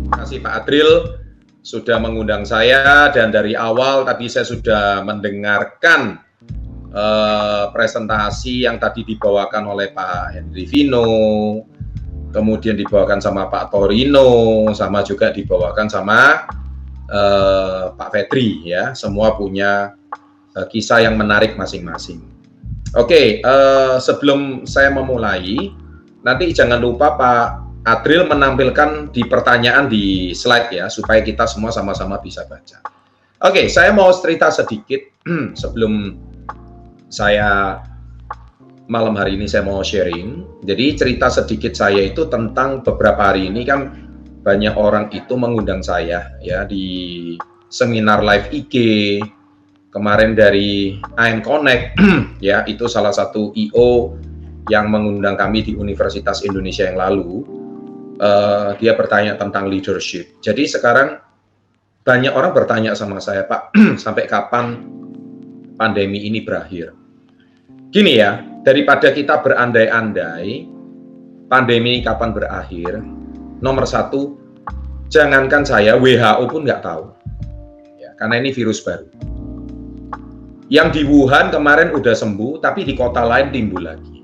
Terima kasih Pak Adril sudah mengundang saya, dan dari awal tadi saya sudah mendengarkan presentasi yang tadi dibawakan oleh Pak Henry Vino, kemudian dibawakan sama Pak Torino, sama juga dibawakan sama Pak Fetri, ya. Semua punya kisah yang menarik masing-masing. Oke, sebelum saya memulai, nanti jangan lupa Pak Adril menampilkan di pertanyaan di slide ya, supaya kita semua sama-sama bisa baca. Oke, saya mau cerita sedikit sebelum saya malam hari ini saya mau sharing. Jadi cerita sedikit saya itu tentang beberapa hari ini kan banyak orang itu mengundang saya ya di seminar live IG. Kemarin dari AM Connect ya, itu salah satu IO yang mengundang kami di Universitas Indonesia yang lalu. Dia bertanya tentang leadership. Jadi sekarang banyak orang bertanya sama saya, Pak, sampai kapan pandemi ini berakhir? Gini ya, daripada kita berandai-andai pandemi ini kapan berakhir, nomor satu, jangankan saya, WHO pun nggak tahu, ya, karena ini virus baru. Yang di Wuhan kemarin udah sembuh, tapi di kota lain timbul lagi.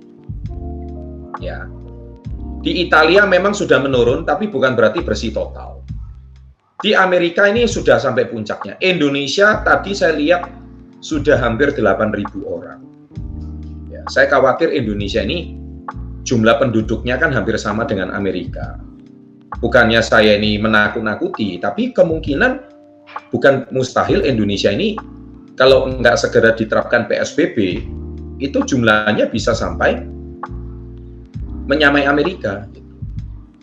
Ya, di Italia memang sudah menurun, tapi bukan berarti bersih total. Di Amerika ini sudah sampai puncaknya. Indonesia tadi saya lihat sudah hampir 8.000 orang. Ya, saya khawatir Indonesia ini jumlah penduduknya kan hampir sama dengan Amerika. Bukannya saya ini menakut-nakuti, tapi kemungkinan bukan mustahil Indonesia ini kalau nggak segera diterapkan PSBB, itu jumlahnya bisa sampai menyamai Amerika.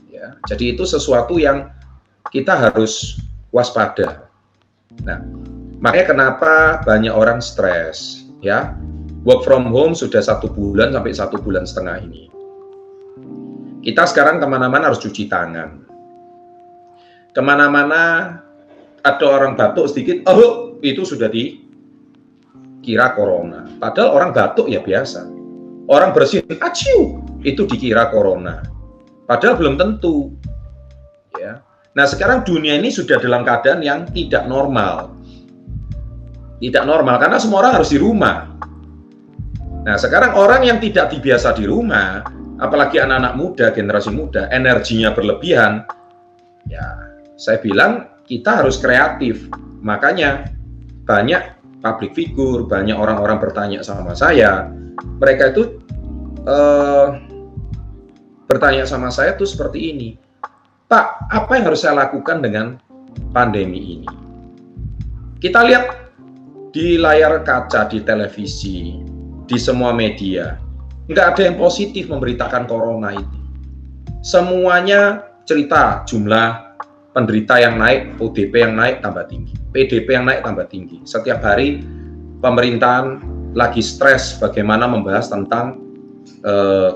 Ya, jadi itu sesuatu yang kita harus waspada. Nah, makanya kenapa banyak orang stres, ya. Work from home sudah 1 bulan sampai 1,5 bulan ini. Kita sekarang kemana-mana harus cuci tangan. Kemana-mana ada orang batuk sedikit, oh itu sudah dikira corona. Padahal orang batuk ya biasa. Orang bersin, aciu, itu dikira corona. Padahal belum tentu. Ya. Nah sekarang dunia ini sudah dalam keadaan yang tidak normal. Tidak normal karena semua orang harus di rumah. Nah sekarang orang yang tidak dibiasa di rumah, apalagi anak-anak muda, generasi muda, energinya berlebihan, ya saya bilang kita harus kreatif. Makanya banyak public figure, banyak orang-orang bertanya sama saya, mereka itu bertanya sama saya tuh seperti ini, Pak, apa yang harus saya lakukan dengan pandemi ini? Kita lihat di layar kaca, di televisi, di semua media, nggak ada yang positif memberitakan corona itu. Semuanya cerita jumlah penderita yang naik, ODP yang naik tambah tinggi, PDP yang naik tambah tinggi. Setiap hari pemerintahan lagi stres bagaimana membahas tentang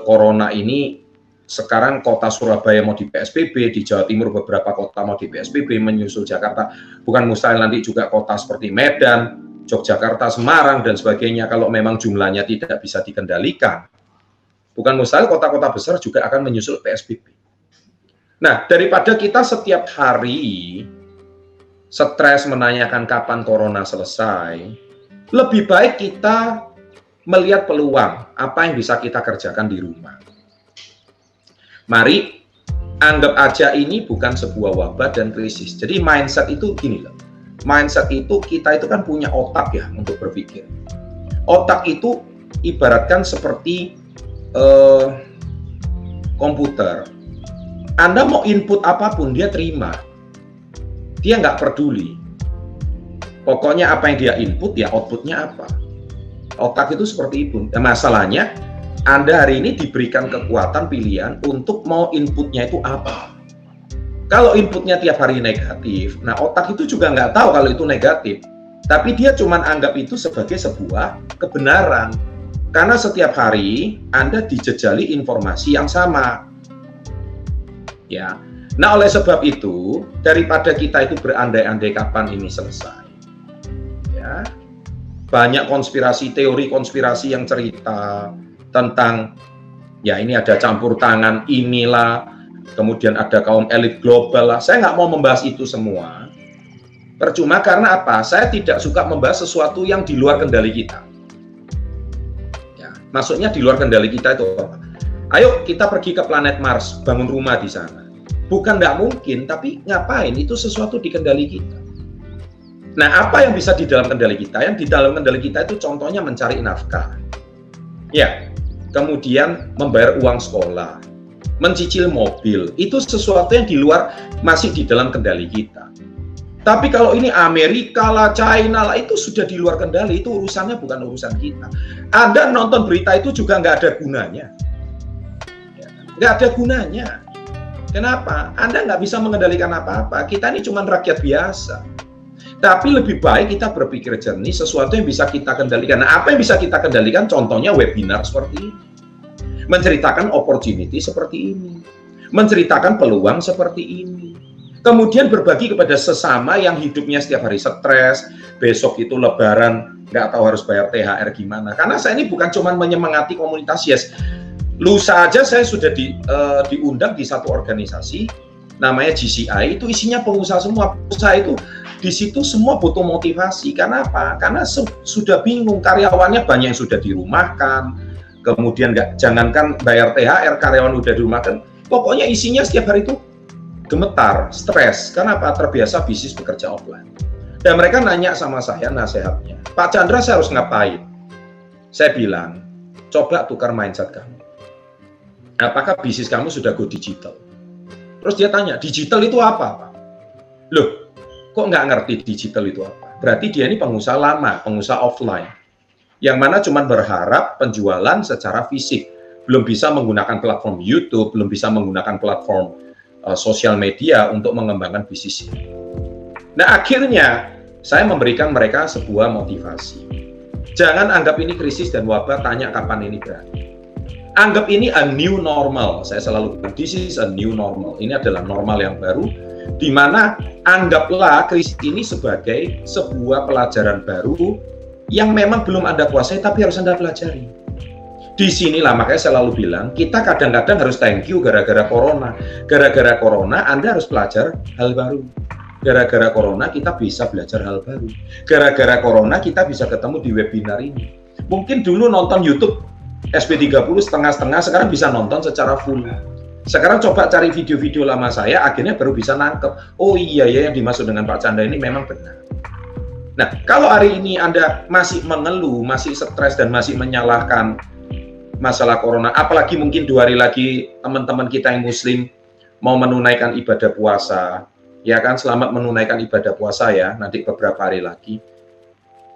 corona ini. Sekarang kota Surabaya mau di PSBB, di Jawa Timur beberapa kota mau di PSBB, menyusul Jakarta. Bukan mustahil nanti juga kota seperti Medan, Yogyakarta, Semarang, dan sebagainya kalau memang jumlahnya tidak bisa dikendalikan. Bukan mustahil kota-kota besar juga akan menyusul PSBB. Nah, daripada kita setiap hari stres menanyakan kapan corona selesai, lebih baik kita melihat peluang apa yang bisa kita kerjakan di rumah. Mari anggap aja ini bukan sebuah wabah dan krisis. Jadi mindset itu gini loh. Mindset itu kita itu kan punya otak ya untuk berpikir. Otak itu ibaratkan seperti komputer. Anda mau input apapun dia terima. Dia nggak peduli. Pokoknya apa yang dia input ya outputnya apa. Otak itu seperti itu. Nah, masalahnya Anda hari ini diberikan kekuatan pilihan untuk mau inputnya itu apa. Kalau inputnya tiap hari negatif, nah otak itu juga nggak tahu kalau itu negatif. Tapi dia cuma anggap itu sebagai sebuah kebenaran. Karena setiap hari Anda dijejali informasi yang sama. Ya. Nah, oleh sebab itu, daripada kita itu berandai-andai kapan ini selesai. Ya. banyak teori konspirasi yang cerita tentang ya ini ada campur tangan inilah, kemudian ada kaum elit global lah. Saya nggak mau membahas itu semua. Percuma karena apa? Saya tidak suka membahas sesuatu yang di luar kendali kita. Ya, maksudnya di luar kendali kita itu apa? Ayo kita pergi ke planet Mars, bangun rumah di sana. Bukan nggak mungkin, tapi ngapain? Itu sesuatu di kendali kita. Nah, apa yang bisa di dalam kendali kita? Yang di dalam kendali kita itu contohnya mencari nafkah. Ya, kemudian membayar uang sekolah, mencicil mobil. Itu sesuatu yang di luar, masih di dalam kendali kita. Tapi kalau ini Amerika lah, China lah, itu sudah di luar kendali. Itu urusannya bukan urusan kita. Anda nonton berita itu juga nggak ada gunanya. Nggak ada gunanya. Kenapa? Anda nggak bisa mengendalikan apa-apa. Kita ini cuma rakyat biasa. Tapi lebih baik kita berpikir jernih sesuatu yang bisa kita kendalikan. Nah, apa yang bisa kita kendalikan? Contohnya webinar seperti ini. Menceritakan opportunity seperti ini. Menceritakan peluang seperti ini. Kemudian berbagi kepada sesama yang hidupnya setiap hari stres, besok itu lebaran, nggak tahu harus bayar THR gimana. Karena saya ini bukan cuma menyemangati komunitas Yes. Lusa aja saya sudah diundang di satu organisasi, namanya GCI, itu isinya pengusaha semua. Pengusaha itu di situ semua butuh motivasi. Karena apa? Karena sudah bingung, karyawannya banyak yang sudah dirumahkan, kemudian jangankan bayar THR, karyawan udah dirumahkan, pokoknya isinya setiap hari itu gemetar, stres. Karena apa? Terbiasa bisnis bekerja offline. Dan mereka nanya sama saya nasihatnya, Pak Chandra saya harus ngapain? Saya bilang, coba tukar mindset kamu. Apakah bisnis kamu sudah go digital? Terus dia tanya, digital itu apa, Pak? Loh, kok nggak ngerti digital itu apa? Berarti dia ini pengusaha lama, pengusaha offline. Yang mana cuma berharap penjualan secara fisik. Belum bisa menggunakan platform YouTube, belum bisa menggunakan platform sosial media untuk mengembangkan bisnis ini. Nah, akhirnya saya memberikan mereka sebuah motivasi. Jangan anggap ini krisis dan wabah, tanya kapan ini berakhir. Anggap ini a new normal. Saya selalu bilang, this is a new normal. Ini adalah normal yang baru, di mana anggaplah krisis ini sebagai sebuah pelajaran baru yang memang belum Anda kuasai, tapi harus Anda pelajari. Di sinilah makanya saya selalu bilang, kita kadang-kadang harus thank you gara-gara corona. Gara-gara corona, Anda harus belajar hal baru. Gara-gara corona, kita bisa belajar hal baru. Gara-gara corona, kita bisa ketemu di webinar ini. Mungkin dulu nonton YouTube SP30 setengah-setengah, sekarang bisa nonton secara full. Sekarang coba cari video-video lama saya, akhirnya baru bisa nangkep. Oh iya ya, yang dimaksud dengan Pak Chandra ini memang benar. Nah, kalau hari ini Anda masih mengeluh, masih stres, dan masih menyalahkan masalah corona, apalagi mungkin 2 hari lagi teman-teman kita yang muslim mau menunaikan ibadah puasa, ya kan, selamat menunaikan ibadah puasa ya, nanti beberapa hari lagi.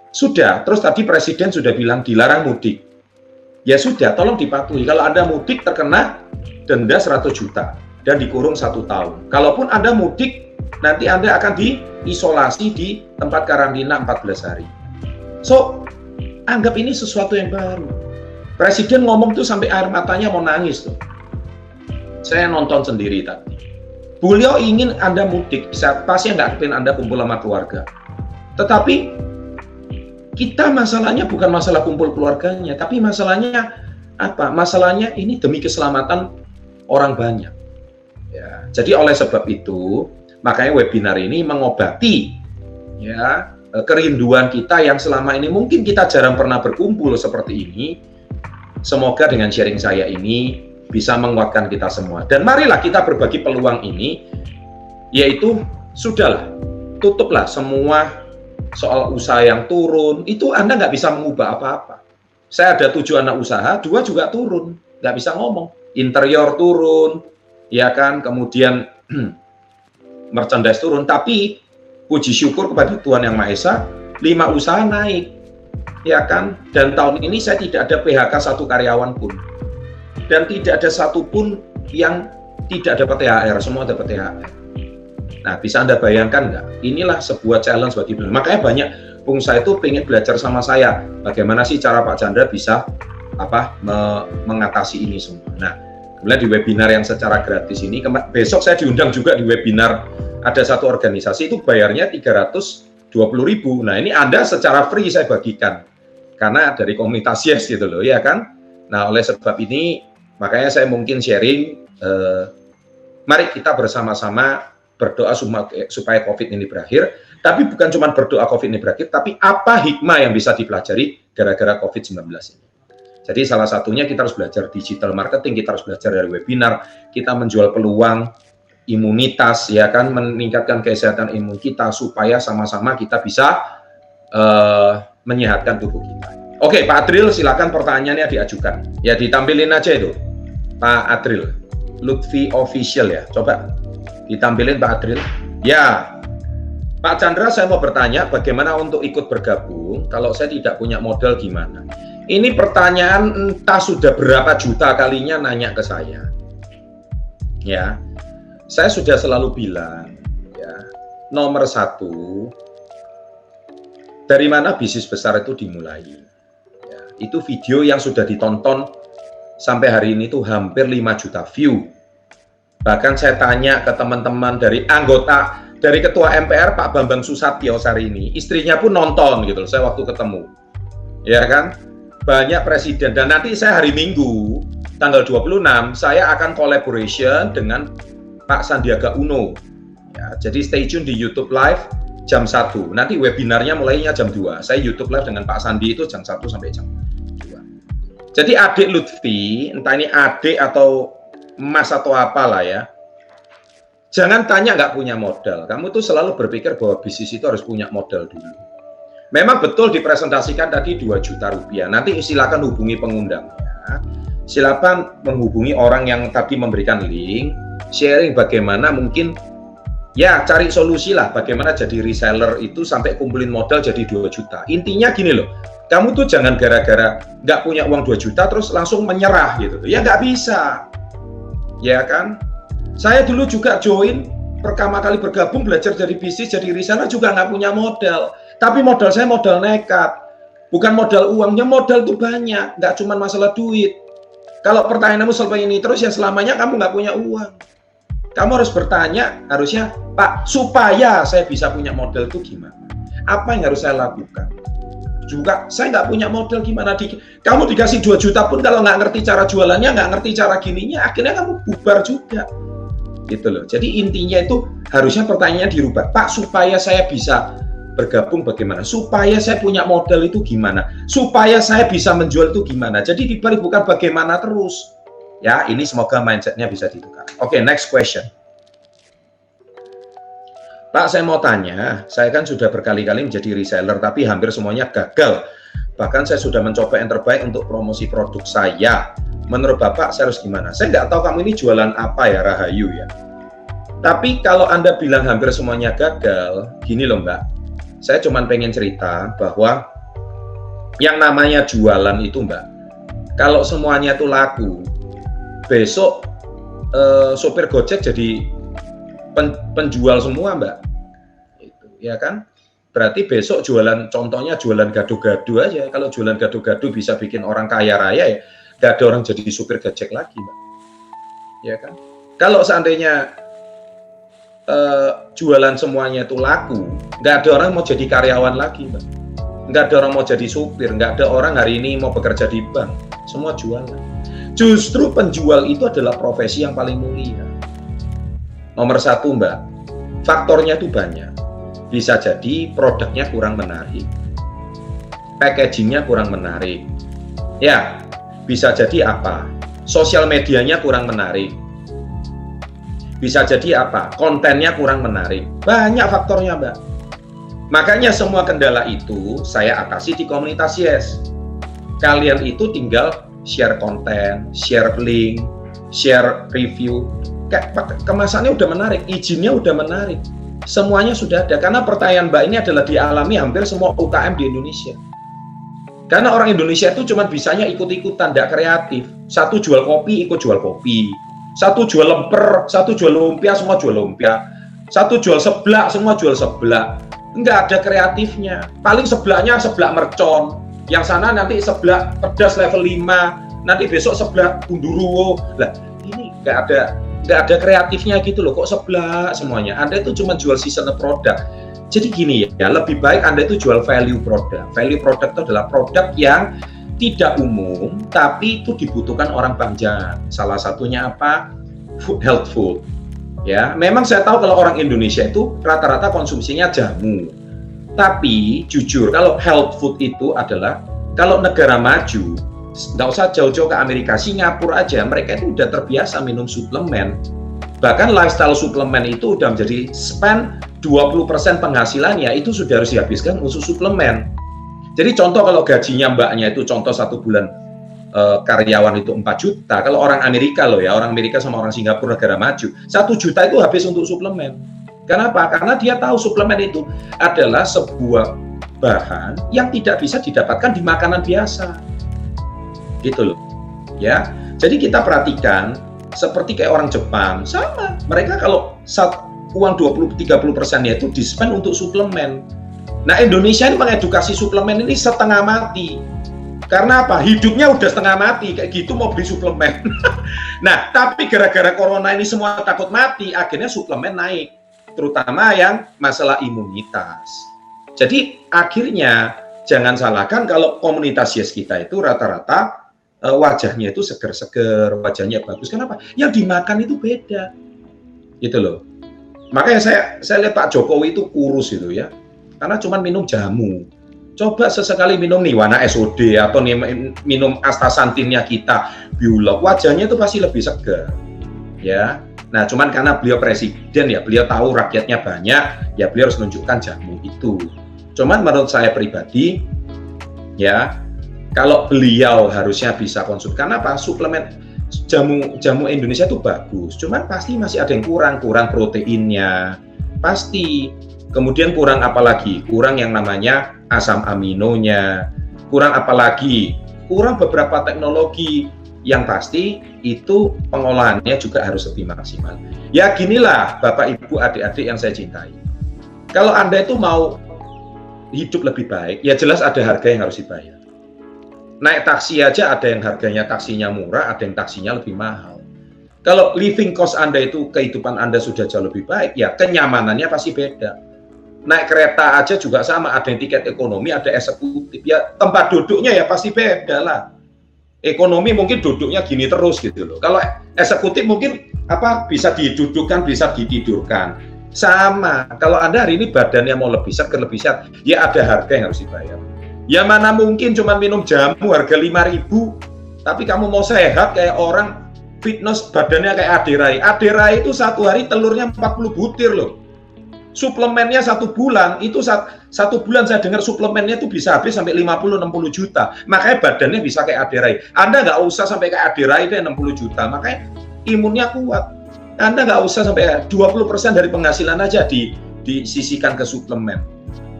Sudah, terus tadi Presiden sudah bilang dilarang mudik. Ya sudah, tolong dipatuhi. Kalau Anda mudik terkena denda 100 juta dan dikurung 1 tahun. Kalaupun Anda mudik, nanti Anda akan diisolasi di tempat karantina 14 hari. So, anggap ini sesuatu yang baru. Presiden ngomong tuh sampai air matanya mau nangis tuh. Saya nonton sendiri tadi. Beliau ingin Anda mudik, pasti nggak ingin Anda kumpul sama keluarga. Tetapi kita masalahnya bukan masalah kumpul keluarganya, tapi masalahnya apa? Masalahnya ini demi keselamatan orang banyak. Ya, jadi oleh sebab itu, makanya webinar ini mengobati ya kerinduan kita yang selama ini mungkin kita jarang pernah berkumpul seperti ini. Semoga dengan sharing saya ini bisa menguatkan kita semua. Dan marilah kita berbagi peluang ini, yaitu sudahlah, tutuplah semua soal usaha yang turun, itu Anda nggak bisa mengubah apa-apa. Saya ada 7 anak usaha, 2 juga turun, nggak bisa ngomong. Interior turun, ya kan, kemudian merchandise turun, tapi puji syukur kepada Tuhan Yang Maha Esa, 5 usaha naik, ya kan, dan tahun ini saya tidak ada PHK 1 karyawan pun, dan tidak ada satupun yang tidak dapat THR, semua dapat THR. Nah, bisa Anda bayangkan nggak? Inilah sebuah challenge bagi beliau. Makanya banyak pengusaha itu pengen belajar sama saya. Bagaimana sih cara Pak Chandra bisa mengatasi ini semua. Nah, kemudian di webinar yang secara gratis ini, besok saya diundang juga di webinar, ada satu organisasi itu bayarnya 300 20.000. Nah, ini Anda secara free saya bagikan. Karena dari komunitas Yes gitu loh, ya kan? Nah, oleh sebab ini, makanya saya mungkin sharing, mari kita bersama-sama berdoa supaya COVID ini berakhir. Tapi bukan cuma berdoa COVID ini berakhir, tapi apa hikmah yang bisa dipelajari gara-gara COVID-19 ini. Jadi salah satunya kita harus belajar digital marketing, kita harus belajar dari webinar, kita menjual peluang, imunitas, ya kan, meningkatkan kesehatan imun kita supaya sama-sama kita bisa menyehatkan tubuh kita. Oke, Pak Adril, silakan pertanyaannya diajukan. Ya, ditampilin aja itu, Pak Adril. Lutfi Official ya, coba ditampilin Pak Adril. Ya, Pak Chandra, saya mau bertanya bagaimana untuk ikut bergabung kalau saya tidak punya modal gimana? Ini pertanyaan entah sudah berapa juta kalinya nanya ke saya. Ya, saya sudah selalu bilang, ya, nomor satu, dari mana bisnis besar itu dimulai? Ya, itu video yang sudah ditonton sampai hari ini tuh hampir 5 juta view. Bahkan saya tanya ke teman-teman dari anggota, dari Ketua MPR Pak Bambang Susatyo hari ini, istrinya pun nonton gitu loh, saya waktu ketemu. Ya kan? Banyak presiden, dan nanti saya hari Minggu, tanggal 26, saya akan collaboration dengan Pak Sandiaga Uno. Ya, jadi stay tune di YouTube Live jam 1. Nanti webinarnya mulainya jam 2. Saya YouTube Live dengan Pak Sandi itu jam 1 sampai jam 2. Jadi adik Lutfi, entah ini adik atau emas atau apalah ya, jangan tanya nggak punya modal. Kamu tuh selalu berpikir bahwa bisnis itu harus punya modal dulu. Memang betul dipresentasikan tadi 2 juta rupiah. Nanti silakan hubungi pengundangnya. Silakan menghubungi orang yang tadi memberikan link, sharing bagaimana mungkin, ya cari solusi lah bagaimana jadi reseller itu sampai kumpulin modal jadi 2 juta. Intinya gini loh, kamu tuh jangan gara-gara nggak punya uang 2 juta terus langsung menyerah gitu. Ya nggak bisa. Ya kan? Saya dulu juga join, pertama kali bergabung belajar dari bisnis, jadi reseller juga nggak punya modal. Tapi modal saya modal nekat. Bukan modal uangnya, modal tuh banyak. Nggak cuma masalah duit. Kalau pertanyaanmu seperti ini terus, ya selamanya kamu nggak punya uang. Kamu harus bertanya, harusnya, Pak, supaya saya bisa punya modal itu gimana? Apa yang harus saya lakukan? Juga, saya nggak punya modal gimana? Kamu dikasih 2 juta pun kalau nggak ngerti cara jualannya, nggak ngerti cara gininya, akhirnya kamu bubar juga. Gitu loh. Jadi intinya itu harusnya pertanyaannya dirubah. Pak, supaya saya bisa bergabung bagaimana? Supaya saya punya modal itu gimana? Supaya saya bisa menjual itu gimana? Jadi dibalik bukan bagaimana terus. Ya, ini semoga mindsetnya bisa ditukar. Oke, next question. Pak, saya mau tanya, saya kan sudah berkali-kali menjadi reseller, tapi hampir semuanya gagal. Bahkan saya sudah mencoba yang terbaik untuk promosi produk saya. Menurut Bapak, saya harus gimana? Saya nggak tahu kamu ini jualan apa ya, Rahayu ya. Tapi kalau Anda bilang hampir semuanya gagal, gini loh Mbak. Saya cuma pengen cerita bahwa yang namanya jualan itu Mbak, kalau semuanya itu laku, besok sopir Gojek jadi penjual semua Mbak. Itu, ya kan? Berarti besok jualan, contohnya jualan gado-gado aja. Kalau jualan gado-gado bisa bikin orang kaya raya ya, nggak ada orang jadi supir Gojek lagi Mbak. Ya kan? Kalau seandainya jualan semuanya itu laku, nggak ada orang mau jadi karyawan lagi Mbak. Nggak ada orang mau jadi supir, nggak ada orang hari ini mau bekerja di bank, semua jualan. Justru penjual itu adalah profesi yang paling mulia. Nomor 1 Mbak, faktornya itu banyak. Bisa jadi produknya kurang menarik, packagingnya kurang menarik, ya bisa jadi apa, sosial medianya kurang menarik, bisa jadi apa, kontennya kurang menarik. Banyak faktornya Mbak. Makanya semua kendala itu saya atasi di komunitas Yes. Kalian itu tinggal share konten, share link, share review. Kemasannya udah menarik, izinnya udah menarik, semuanya sudah ada. Karena pertanyaan Mbak ini adalah dialami hampir semua UKM di Indonesia. Karena orang Indonesia itu cuma bisanya ikut-ikutan, tidak kreatif. Satu jual kopi, ikut jual kopi. Satu jual lemper, satu jual lumpia, semua jual lumpia. Satu jual seblak, semua jual seblak. Enggak ada kreatifnya. Paling seblaknya seblak mercon. Yang sana nanti seblak pedas level 5. Nanti besok seblak gundurwo. Lah, ini enggak ada kreatifnya gitu loh. Kok seblak semuanya? Anda itu cuma jual seasonal product. Jadi gini ya, lebih baik Anda itu jual value product. Value product itu adalah produk yang tidak umum, tapi itu dibutuhkan orang banyak. Salah satunya apa? Food, health food. Ya, memang saya tahu kalau orang Indonesia itu rata-rata konsumsinya jamu. Tapi jujur, kalau health food itu adalah kalau negara maju, nggak usah jauh-jauh ke Amerika, Singapura aja, mereka itu udah terbiasa minum suplemen. Bahkan lifestyle suplemen itu udah menjadi spend 20% penghasilannya itu sudah harus dihabiskan untuk suplemen. Jadi contoh kalau gajinya mbaknya itu contoh 1 bulan karyawan itu 4 juta, kalau orang Amerika loh ya, orang Amerika sama orang Singapura negara maju, 1 juta itu habis untuk suplemen. Kenapa? Karena dia tahu suplemen itu adalah sebuah bahan yang tidak bisa didapatkan di makanan biasa. Gitu loh. Ya. Jadi kita perhatikan seperti kayak orang Jepang, sama. Mereka kalau uang 20-30%-nya itu di-spend untuk suplemen. Nah, Indonesia ini mengedukasi suplemen ini setengah mati. Karena apa? Hidupnya udah setengah mati, kayak gitu mau beli suplemen. Nah, tapi gara-gara corona ini semua takut mati, akhirnya suplemen naik. Terutama yang masalah imunitas. Jadi, akhirnya jangan salahkan kalau komunitas Yes kita itu rata-rata wajahnya itu seger-seger, wajahnya bagus. Kenapa? Yang dimakan itu beda, gitu loh. Makanya saya lihat Pak Jokowi itu kurus itu ya, karena cuma minum jamu. Coba sesekali minum Niwana SOD atau minum astaxantinnya kita, Biolog, wajahnya itu pasti lebih seger, ya. Nah, cuman karena beliau presiden ya, beliau tahu rakyatnya banyak, ya beliau harus menunjukkan jamu itu. Cuman menurut saya pribadi, ya. Kalau beliau harusnya bisa konsumsi, karena apa? Suplemen jamu Indonesia itu bagus, cuman pasti masih ada yang kurang proteinnya, pasti. Kemudian kurang apalagi? Kurang yang namanya asam aminonya, kurang apalagi? Kurang beberapa teknologi yang pasti itu pengolahannya juga harus lebih maksimal. Ya ginilah Bapak Ibu adik-adik yang saya cintai. Kalau Anda itu mau hidup lebih baik, ya jelas ada harga yang harus dibayar. Naik taksi aja ada yang harganya taksinya murah, ada yang taksinya lebih mahal. Kalau living cost Anda itu, kehidupan Anda sudah jauh lebih baik, ya kenyamanannya pasti beda. Naik kereta aja juga sama, ada yang tiket ekonomi, ada eksekutif, ya tempat duduknya ya pasti beda lah. Ekonomi mungkin duduknya gini terus gitu loh. Kalau eksekutif mungkin bisa didudukkan, bisa ditidurkan. Sama, kalau Anda hari ini badannya mau lebih sehat, ya ada harga yang harus dibayar. Ya mana mungkin cuma minum jamu harga 5.000, tapi kamu mau sehat kayak orang fitness badannya kayak Ade Rai. Ade Rai itu 1 hari telurnya 40 butir loh. Suplemennya 1 bulan, itu 1 bulan saya dengar suplemennya itu bisa habis sampai 50-60 juta. Makanya badannya bisa kayak Ade Rai. Anda nggak usah sampai kayak Ade Rai deh 60 juta, makanya imunnya kuat. Anda nggak usah sampai 20% dari penghasilan aja disisihkan ke suplemen.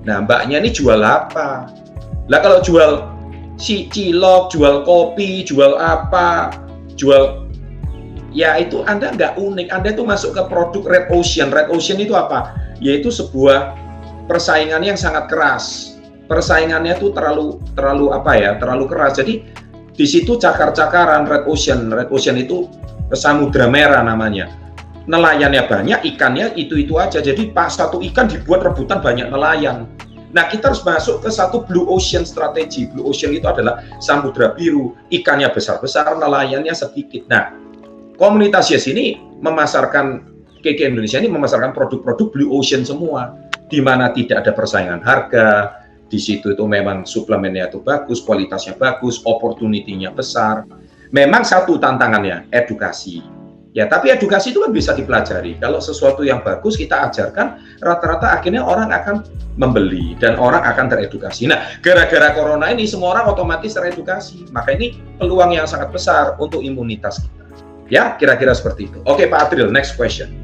Nah, mbaknya ini jual apa? Lah kalau jual cilok, jual kopi, jual apa, ya itu Anda nggak unik. Anda itu masuk ke produk Red Ocean. Red Ocean itu apa? Yaitu sebuah persaingan yang sangat keras. Persaingannya itu terlalu keras. Jadi di situ cakar-cakaran Red Ocean. Red Ocean itu Samudra Merah namanya. Nelayannya banyak, ikannya itu aja. Jadi pas 1 ikan dibuat rebutan banyak nelayan. Nah, kita harus masuk ke satu Blue Ocean strategi. Blue Ocean itu adalah samudra biru, ikannya besar-besar, nelayannya sedikit. Nah, komunitas Yes ini memasarkan, KK Indonesia ini memasarkan produk-produk Blue Ocean semua, di mana tidak ada persaingan harga, di situ itu memang suplemennya itu bagus, kualitasnya bagus, opportunity-nya besar. Memang satu tantangannya, edukasi. Ya, tapi edukasi itu kan bisa dipelajari. Kalau sesuatu yang bagus kita ajarkan, rata-rata akhirnya orang akan membeli dan orang akan teredukasi. Nah, gara-gara corona ini semua orang otomatis teredukasi. Maka ini peluang yang sangat besar untuk imunitas kita. Ya, kira-kira seperti itu. Oke, Pak Adril, next question.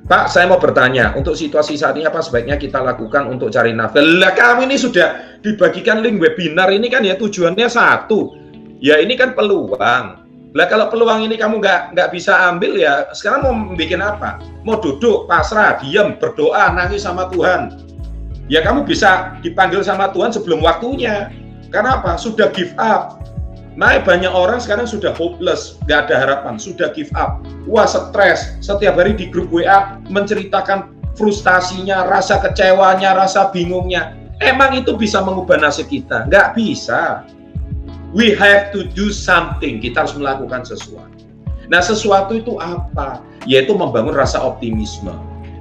Pak, saya mau bertanya, untuk situasi saat ini apa sebaiknya kita lakukan untuk cari nafkah? Lah, kami ini sudah dibagikan link webinar ini kan ya tujuannya satu. Ya, ini kan peluang. Lah kalau peluang ini kamu nggak bisa ambil ya sekarang mau bikin apa? Mau duduk pasrah, diam, berdoa, nangis sama Tuhan. Ya kamu bisa dipanggil sama Tuhan sebelum waktunya. Karena apa? Sudah give up. Nah banyak orang sekarang sudah hopeless, nggak ada harapan, sudah give up. Wah stres, setiap hari di grup WA menceritakan frustasinya, rasa kecewanya, rasa bingungnya. Emang itu bisa mengubah nasib kita? Nggak bisa. We have to do something. Kita harus melakukan sesuatu. Nah, sesuatu itu apa? Yaitu membangun rasa optimisme.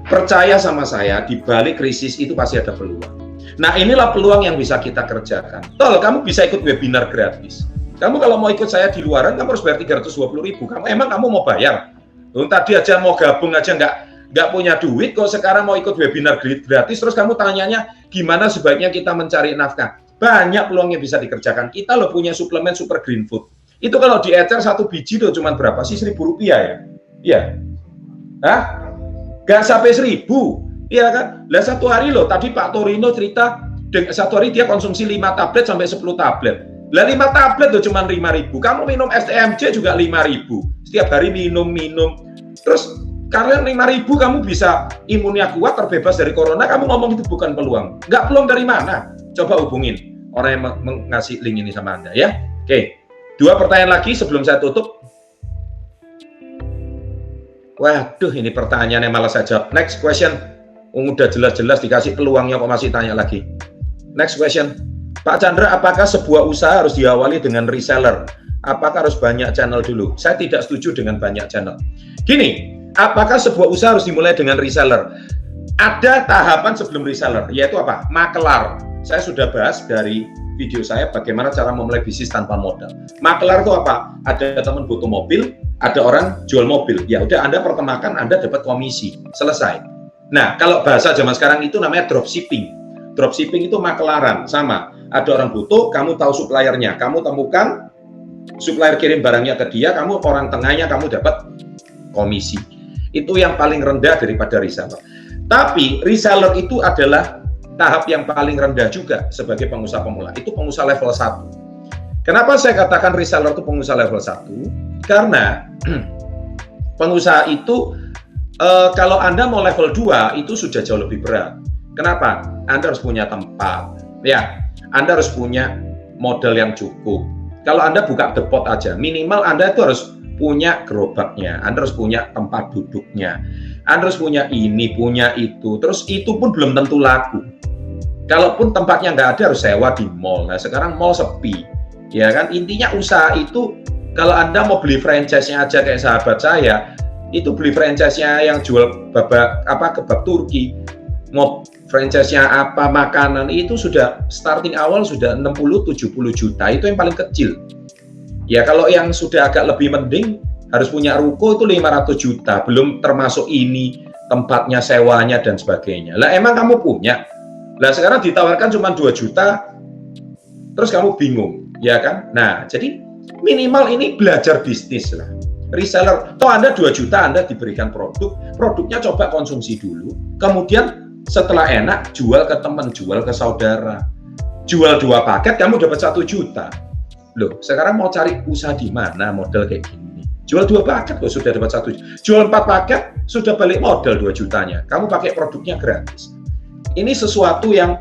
Percaya sama saya, di balik krisis itu pasti ada peluang. Nah, inilah peluang yang bisa kita kerjakan. Kamu bisa ikut webinar gratis. Kamu kalau mau ikut saya di luaran, kamu harus bayar 320.000. Emang kamu mau bayar? Tadi aja mau gabung aja nggak punya duit, kok sekarang mau ikut webinar gratis, terus kamu tanyanya gimana sebaiknya kita mencari nafkah. Banyak peluang yang bisa dikerjakan. Kita loh punya suplemen Super Green Food. Itu kalau diecer 1 biji tuh cuma berapa sih? Rp1.000 ya? Iya. Hah? Nggak sampai 1.000. Iya kan? Lah 1 hari loh, tadi Pak Torino cerita, 1 hari dia konsumsi 5 tablet sampai 10 tablet. Lah 5 tablet tuh cuma 5.000. Kamu minum STMJ juga 5.000. Setiap hari minum. Terus karena 5.000 kamu bisa imunnya kuat, terbebas dari corona, kamu ngomong itu bukan peluang. Nggak peluang dari mana? Coba hubungin orang yang ngasih link ini sama Anda ya. Oke, 2 pertanyaan lagi sebelum saya tutup. Waduh, ini pertanyaannya malah saya jawab. Next question. Udah jelas-jelas dikasih peluangnya kok masih tanya lagi. Next question. Pak Chandra, apakah sebuah usaha harus diawali dengan reseller? Apakah harus banyak channel dulu? Saya tidak setuju dengan banyak channel. Gini, apakah sebuah usaha harus dimulai dengan reseller? Ada tahapan sebelum reseller, yaitu apa? Makelar. Saya sudah bahas dari video saya bagaimana cara memulai bisnis tanpa modal. Makelar itu apa? Ada teman butuh mobil, ada orang jual mobil. Ya udah, Anda pertemukan, Anda dapat komisi. Selesai. Nah, kalau bahasa zaman sekarang itu namanya dropshipping. Dropshipping itu makelaran, sama. Ada orang butuh, kamu tahu suppliernya, kamu temukan supplier kirim barangnya ke dia, kamu orang tengahnya, kamu dapat komisi. Itu yang paling rendah daripada reseller. Tapi reseller itu adalah tahap yang paling rendah juga sebagai pengusaha pemula. Itu pengusaha level 1. Kenapa saya katakan reseller itu pengusaha level 1? Karena pengusaha itu kalau Anda mau level 2 itu sudah jauh lebih berat. Kenapa? Anda harus punya tempat. Ya, Anda harus punya modal yang cukup. Kalau Anda buka depot aja, minimal Anda itu harus punya gerobaknya, Anda harus punya tempat duduknya, Anda harus punya ini, punya itu. Terus itu pun belum tentu laku. Kalaupun tempatnya nggak ada, harus sewa di mall. Nah, sekarang mall sepi. Ya kan? Intinya usaha itu, kalau Anda mau beli franchise-nya aja kayak sahabat saya, itu beli franchise-nya yang jual kebab Turki, mau franchise-nya apa, makanan, itu sudah starting awal sudah 60-70 juta, itu yang paling kecil. Ya kalau yang sudah agak lebih mending, harus punya ruko itu 500 juta, belum termasuk ini, tempatnya, sewanya, dan sebagainya. Lah emang kamu punya? Lah sekarang ditawarkan cuma 2 juta, terus kamu bingung, ya kan? Nah, jadi minimal ini belajar bisnis lah. Reseller, toh Anda 2 juta, Anda diberikan produknya coba konsumsi dulu, kemudian setelah enak, jual ke teman, jual ke saudara. Jual 2 paket, kamu dapat 1 juta. Loh, sekarang mau cari usaha di mana modal kayak gini? Jual 2 paket kok sudah dapat 1 juta. Jual 4 paket, sudah balik modal 2 jutanya. Kamu pakai produknya gratis. Ini sesuatu yang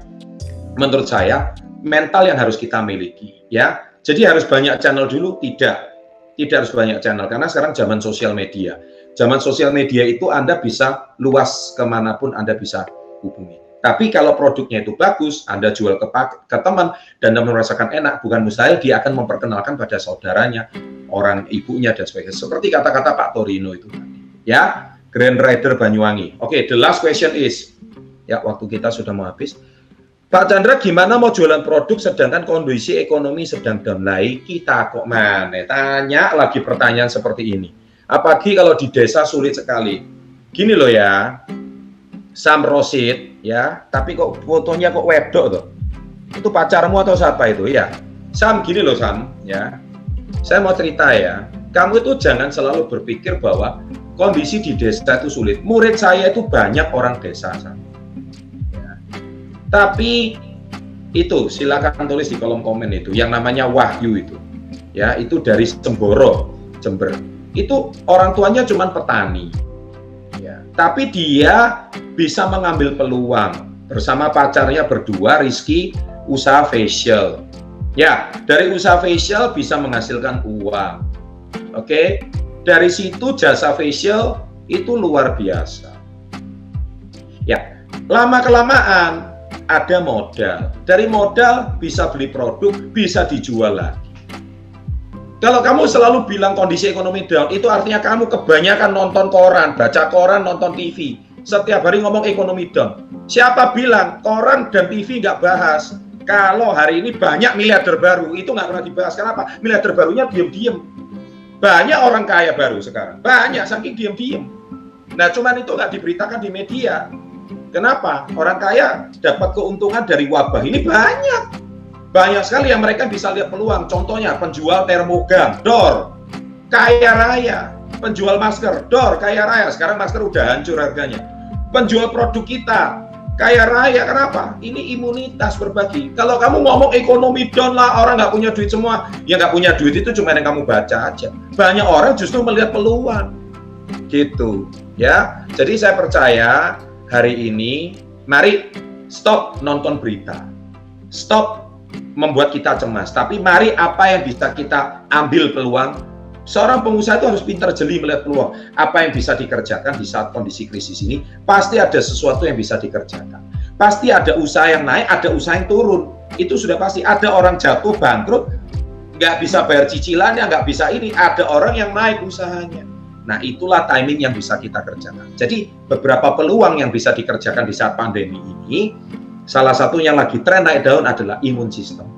menurut saya, mental yang harus kita miliki. Ya, jadi harus banyak channel dulu? Tidak harus banyak channel, karena sekarang zaman sosial media. Zaman sosial media itu Anda bisa luas kemanapun Anda bisa hubungi. Tapi kalau produknya itu bagus, Anda jual ke teman, dan Anda merasakan enak, bukan mustahil dia akan memperkenalkan pada saudaranya, orang ibunya, dan sebagainya. Seperti kata-kata Pak Torino itu. Ya, Grand Rider Banyuwangi. Oke, the last question is, ya waktu kita sudah mau habis. Pak Chandra, gimana mau jualan produk sedangkan kondisi ekonomi sedang down? Kita kok mana? Tanya lagi pertanyaan seperti ini. Apalagi kalau di desa sulit sekali. Gini loh ya, Sam Rosid ya, tapi kok fotonya kok wedok tuh? Itu pacarmu atau siapa itu ya? Sam, gini loh Sam ya. Saya mau cerita ya. Kamu itu jangan selalu berpikir bahwa kondisi di desa itu sulit. Murid saya itu banyak orang desa, Sam. Tapi itu silakan tulis di kolom komen itu yang namanya Wahyu itu. Ya, itu dari Semboro, Jember. Itu orang tuanya cuma petani. Ya, tapi dia bisa mengambil peluang bersama pacarnya berdua, Rizky, usaha facial. Ya, dari usaha facial bisa menghasilkan uang. Oke. Dari situ jasa facial itu luar biasa. Ya, lama-kelamaan ada modal. Dari modal bisa beli produk, bisa dijual lagi. Kalau kamu selalu bilang kondisi ekonomi down, itu artinya kamu kebanyakan nonton koran, baca koran, nonton TV. Setiap hari ngomong ekonomi down. Siapa bilang koran dan TV nggak bahas? Kalau hari ini banyak miliarder baru, itu nggak pernah dibahas. Kenapa? Miliarder barunya diem-diem. Banyak orang kaya baru sekarang. Banyak, saking diem-diem. Nah, cuman itu nggak diberitakan di media. Kenapa? Orang kaya dapat keuntungan dari wabah ini banyak. Banyak sekali yang mereka bisa lihat peluang. Contohnya penjual termogan, dor, kaya raya. Penjual masker, dor, kaya raya. Sekarang masker udah hancur harganya. Penjual produk kita, kaya raya. Kenapa? Ini imunitas berbagi. Kalau kamu ngomong ekonomi down lah, orang nggak punya duit semua. Ya nggak punya duit itu cuma yang kamu baca aja. Banyak orang justru melihat peluang. Gitu. Ya, jadi saya percaya hari ini, mari stop nonton berita. Stop membuat kita cemas, tapi mari apa yang bisa kita ambil peluang. Seorang pengusaha itu harus pintar jeli melihat peluang. Apa yang bisa dikerjakan di saat kondisi krisis ini, pasti ada sesuatu yang bisa dikerjakan. Pasti ada usaha yang naik, ada usaha yang turun. Itu sudah pasti. Ada orang jatuh, bangkrut, nggak bisa bayar cicilannya, nggak bisa ini. Ada orang yang naik usahanya. Nah, itulah timing yang bisa kita kerjakan. Jadi, beberapa peluang yang bisa dikerjakan di saat pandemi ini, salah satu yang lagi tren naik daun adalah imun sistem.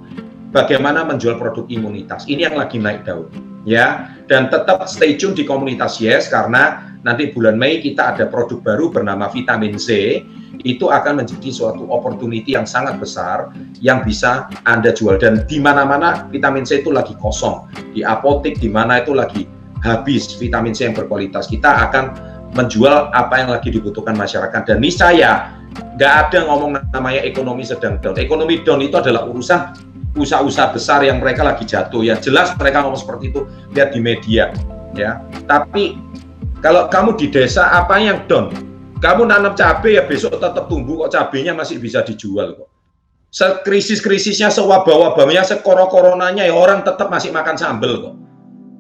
Bagaimana menjual produk imunitas, ini yang lagi naik daun. Ya, dan tetap stay tune di komunitas Yes, karena nanti bulan Mei kita ada produk baru bernama vitamin C. Itu akan menjadi suatu opportunity yang sangat besar yang bisa Anda jual. Dan di mana-mana vitamin C itu lagi kosong. Di apotek, di mana itu lagi habis vitamin C yang berkualitas. Kita akan menjual apa yang lagi dibutuhkan masyarakat. Dan niscaya nggak ada ngomong namanya ekonomi sedang down. Ekonomi down itu adalah urusan usaha-usaha besar yang mereka lagi jatuh. Ya jelas mereka ngomong seperti itu, lihat di media. Ya, tapi kalau kamu di desa apa yang down? Kamu nanam cabai ya besok tetap tumbuh kok, cabainya masih bisa dijual kok. Sekrisis-krisisnya, sewabah-wabahnya, sekoro-koronanya ya orang tetap masih makan sambel kok.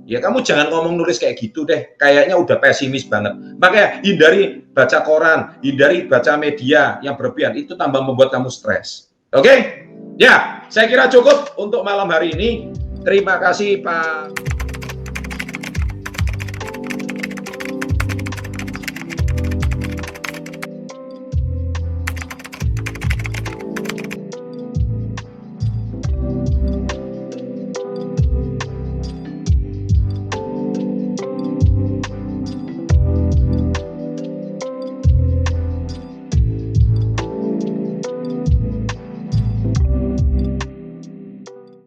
Ya kamu jangan ngomong nulis kayak gitu deh, kayaknya udah pesimis banget. Makanya hindari baca koran, hindari baca media yang berlebihan, itu tambah membuat kamu stres. Oke? Ya, saya kira cukup untuk malam hari ini. Terima kasih Pak.